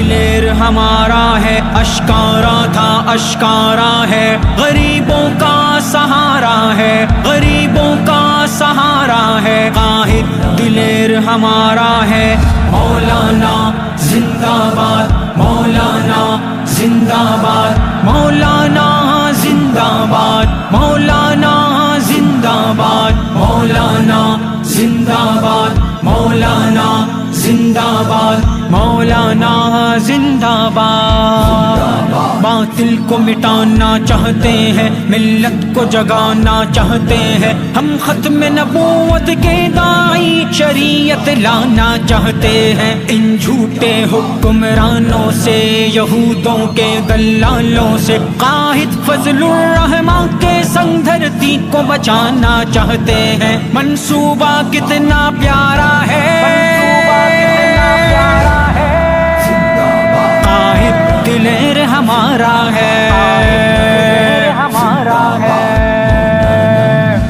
دلیر ہمارا ہے، اشکارا تھا اشکارا ہے، غریبوں کا سہارا ہے، غریبوں کا سہارا ہے، قائد دلیر ہمارا ہے۔ مولانا زندہ باد، مولانا زندہ باد، مولانا زندہ باد، مولانا زندہ باد، مولانا زندہ باد، مولانا زندہ باد، مولانا زندہ باد۔ باطل کو مٹانا چاہتے ہیں، ملت کو جگانا چاہتے ہیں، ہم ختم نبوت کے داعی شریعت لانا چاہتے ہیں۔ ان جھوٹے حکمرانوں سے، یہودوں کے دلالوں سے، قائد فضل الرحمن کے سنگ دھرتی کو بچانا چاہتے ہیں۔ منصوبہ کتنا پیارا ہے، قائد دلیر ہمارا ہے،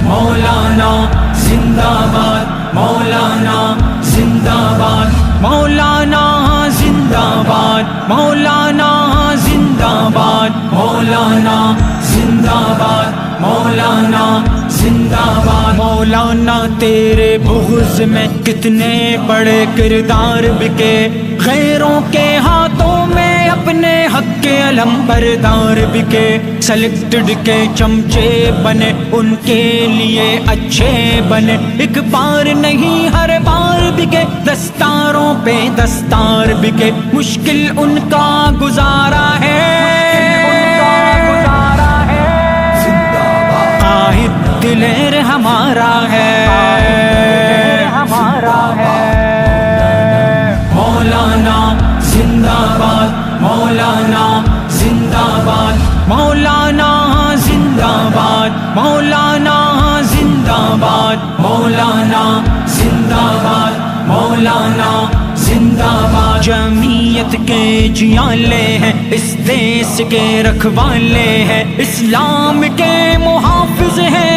مولانا زندہ باد، مولانا زندہ باد، مولانا زندہ باد، مولانا زندہ باد، مولانا زندہ باد، مولانا زندہ باد۔ مولانا تیرے بغض میں کتنے بڑے کردار بکے، غیروں کے ہاتھوں میں اپنے حق کے علم بردار بکے، سلیکٹڈ کے چمچے بنے، ان کے لیے اچھے بنے، ایک بار نہیں ہر بار بکے، دستاروں پہ دستار بکے، مشکل ان کا گزارا ہے، قائد دلیر ہمارا ہے، مولانا زندہ باد، مولانا زندہ باد، مولانا زندہ باد، مولانا زندہ باد، مولانا زندہ باد، مولانا زندہ باد۔ جمعیت کے جیالے ہیں، اس دیس کے رکھوالے ہیں، اسلام کے محافظ ہیں۔